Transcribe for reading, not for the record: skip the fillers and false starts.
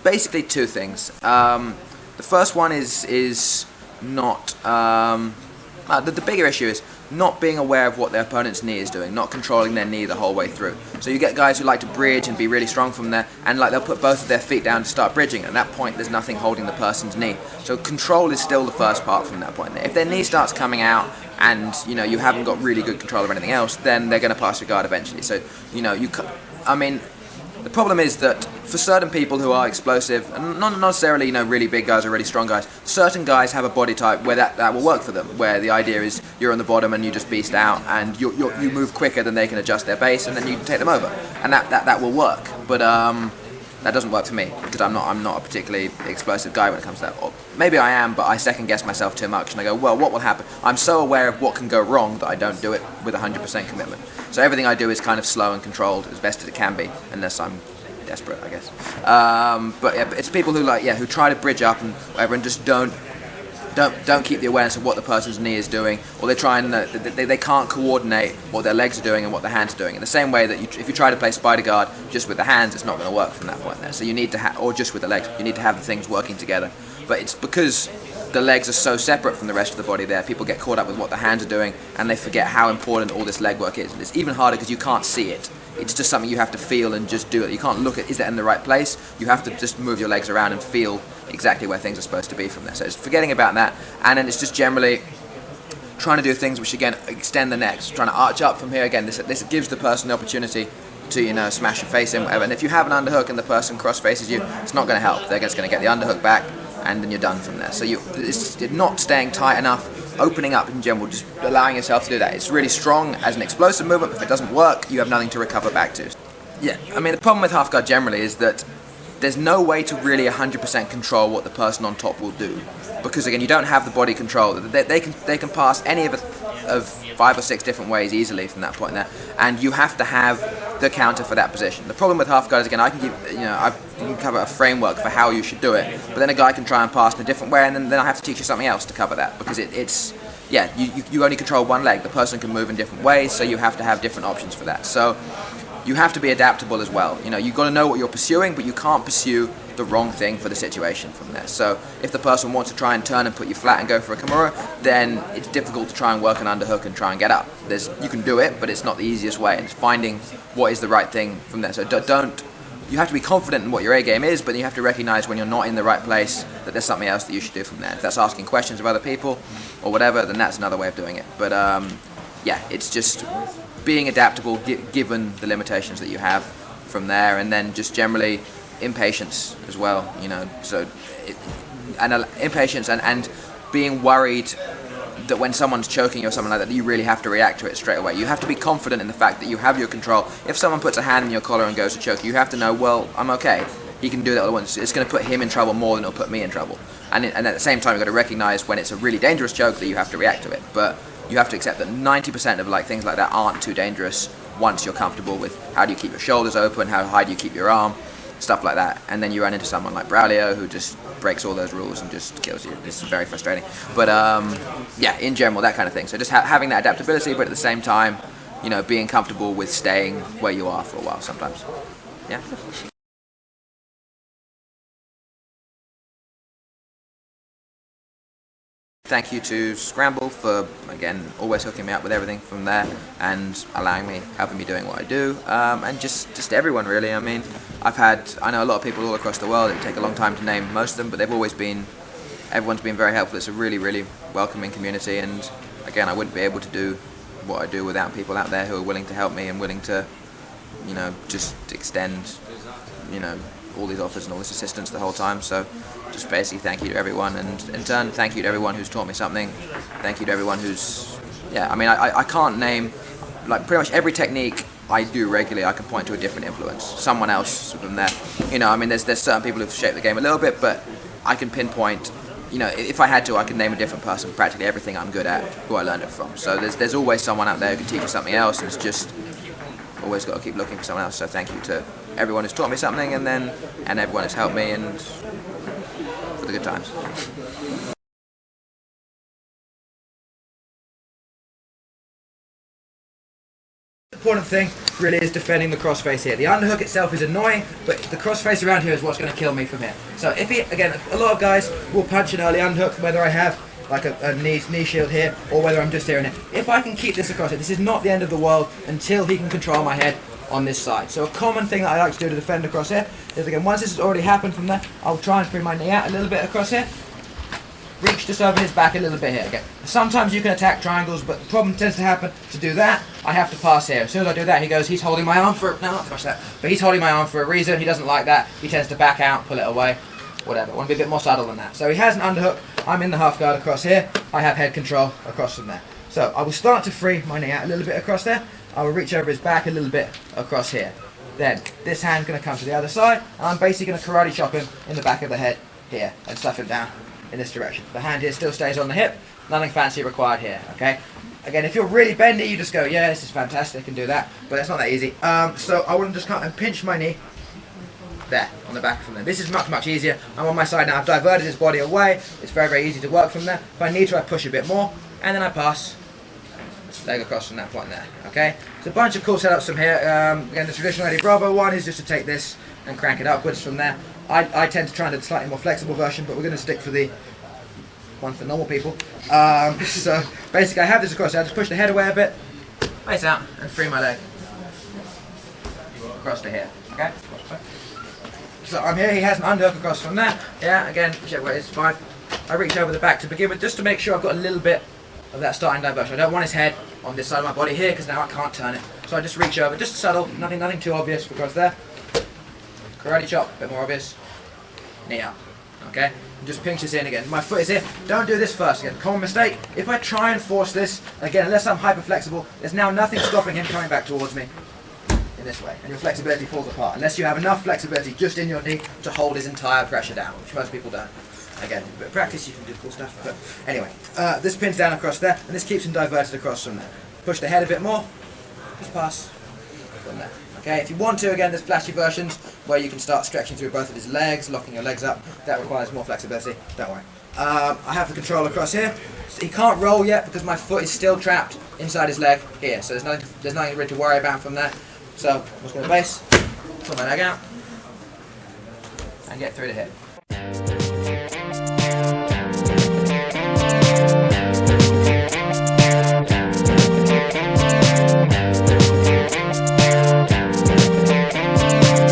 Basically two things. The first one is not the bigger issue is not being aware of what their opponent's knee is doing, not controlling their knee the whole way through. So you get guys who like to bridge and be really strong from there, and like they'll put both of their feet down to start bridging. At that point, there's nothing holding the person's knee. So control is still the first part from that point. If their knee starts coming out and you haven't got really good control of anything else, then they're going to pass your guard eventually. So the problem is that for certain people who are explosive, and not necessarily really big guys or really strong guys, certain guys have a body type where that will work for them, where the idea is you're on the bottom and you just beast out and you move quicker than they can adjust their base, and then you can take them over, and that will work. But that doesn't work for me because I'm not a particularly explosive guy when it comes to that. Or maybe I am, but I second guess myself too much and I go, well, what will happen? I'm so aware of what can go wrong that I don't do it with 100% commitment. So everything I do is kind of slow and controlled as best as it can be, unless I'm desperate, I guess. But yeah, it's people who try to bridge up and whatever, and just don't keep the awareness of what the person's knee is doing, or they try and they can't coordinate what their legs are doing and what their hands are doing. In the same way that if you try to play spider guard just with the hands, it's not going to work from that point there. So you need to or just with the legs, you need to have the things working together. But it's because the legs are so separate from the rest of the body there, people get caught up with what the hands are doing and they forget how important all this leg work is. And it's even harder because you can't see it. It's just something you have to feel and just do it. You can't look at, is that in the right place? You have to just move your legs around and feel exactly where things are supposed to be from there. So it's forgetting about that, and then it's just generally trying to do things which again extend the neck, trying to arch up from here. Again, this gives the person the opportunity to smash your face in, whatever. And if you have an underhook and the person cross faces you, it's not going to help. They're just going to get the underhook back, and then you're done from there. So it's not staying tight enough, opening up in general, just allowing yourself to do that. It's really strong as an explosive movement, but if it doesn't work, you have nothing to recover back to. Yeah, I mean, the problem with half guard generally is that there's no way to really 100% control what the person on top will do, because again, you don't have the body control. They can pass any of 5 or 6 different ways easily from that point there, and you have to have the counter for that position. The problem with half guard is, again, I can give I can cover a framework for how you should do it, but then a guy can try and pass in a different way, and then I have to teach you something else to cover that, because you only control one leg. The person can move in different ways, so you have to have different options for that. So you have to be adaptable as well. You've got to know what you're pursuing, but you can't pursue the wrong thing for the situation from there. So if the person wants to try and turn and put you flat and go for a kimura, then it's difficult to try and work an underhook and try and get up. You can do it, but it's not the easiest way, and it's finding what is the right thing from there. So you have to be confident in what your A game is, but you have to recognize when you're not in the right place that there's something else that you should do from there. If that's asking questions of other people or whatever, then that's another way of doing it. But it's just being adaptable given the limitations that you have from there, and then just generally impatience as well, impatience and being worried that when someone's choking you or something like that, you really have to react to it straight away. You have to be confident in the fact that you have your control. If someone puts a hand in your collar and goes to choke you, you have to know, well, I'm okay. He can do that all at once. It's going to put him in trouble more than it'll put me in trouble. And at the same time, you've got to recognize when it's a really dangerous choke that you have to react to it. But you have to accept that 90% of things like that aren't too dangerous once you're comfortable with how do you keep your shoulders open, how high do you keep your arm, stuff like that. And then you run into someone like Braulio who just breaks all those rules and just kills you. It's very frustrating. But in general, that kind of thing. So just having that adaptability, but at the same time, being comfortable with staying where you are for a while sometimes. Yeah. Thank you to Scramble for, again, always hooking me up with everything from there and helping me doing what I do, and just everyone really. I mean, I know a lot of people all across the world. It would take a long time to name most of them, but everyone's been very helpful. It's a really, really welcoming community, and again, I wouldn't be able to do what I do without people out there who are willing to help me and willing to, just extend, all these offers and all this assistance the whole time. So just basically thank you to everyone, and in turn thank you to everyone who's taught me something. Thank you to everyone who's, yeah, I mean, I can't name, like, pretty much every technique I do regularly, I can point to a different influence, someone else from there. You know, I mean, there's certain people who've shaped the game a little bit, but I can pinpoint, you know, if I had to, I could name a different person, practically everything I'm good at, who I learned it from. So there's always someone out there who can teach you something else, and it's just always got to keep looking for someone else. So thank you to everyone who's taught me something, and everyone who's helped me, and for the good times. The important thing really is defending the crossface here. The underhook itself is annoying, but the crossface around here is what's going to kill me from here. So if he, again, a lot of guys will punch an early underhook, whether I have like a knee shield here, or whether I'm just here and here. If I can keep this across it, this is not the end of the world until he can control my head on this side. So a common thing that I like to do to defend across here is, again, once this has already happened from there, I'll try and bring my knee out a little bit across here. Reach just over his back a little bit here. Again, sometimes you can attack triangles, but the problem tends to happen to do that, I have to pass here. As soon as I do that, he goes, he's holding my arm for, no, not so much that, but he's holding my arm for a reason. He doesn't like that. He tends to back out, pull it away, whatever. I want to be a bit more subtle than that. So he has an underhook. I'm in the half guard across here. I have head control across from there. So I will start to free my knee out a little bit across there. I will reach over his back a little bit across here. Then this hand's going to come to the other side, and I'm basically going to karate chop him in the back of the head here and stuff him down in this direction. The hand here still stays on the hip, nothing fancy required here, okay? Again, if you're really bendy, you just go, yeah, this is fantastic, and do that, but it's not that easy. So I want to just come and pinch my knee there, on the back from there. This is much, much easier. I'm on my side now, I've diverted his body away, it's very, very easy to work from there. If I need to, I push a bit more, and then I pass, leg across from that point there, okay? So a bunch of cool setups from here. Again, the traditional Eddie Bravo one is just to take this and crank it upwards from there. I tend to try and do the slightly more flexible version, but we're going to stick for the one for normal people. So basically I have this across, I just push the head away a bit, face out, and free my leg across to here, okay? So I'm here, he has an underhook across from there, yeah, again, whichever way it is, fine. I reach over the back to begin with, just to make sure I've got a little bit of that starting diversion. I don't want his head on this side of my body here, because now I can't turn it. So I just reach over, just subtle, nothing too obvious because there. Karate chop, a bit more obvious. Knee up, okay? And just pinch this in again. My foot is here. Don't do this first. Again, common mistake. If I try and force this, again, unless I'm hyper flexible, there's now nothing stopping him coming back towards me in this way, and your flexibility falls apart. Unless you have enough flexibility just in your knee to hold his entire pressure down, which most people don't. Again, a bit of practice, you can do cool stuff. But anyway, this pins down across there, and this keeps him diverted across from there. Push the head a bit more. Just pass from there. Okay, if you want to, again, there's flashy versions where you can start stretching through both of his legs, locking your legs up. That requires more flexibility, don't worry. I have the control across here. So he can't roll yet because my foot is still trapped inside his leg here. So there's nothing really to worry about from there. So I'm just going to base, pull my leg out, and get through the hip.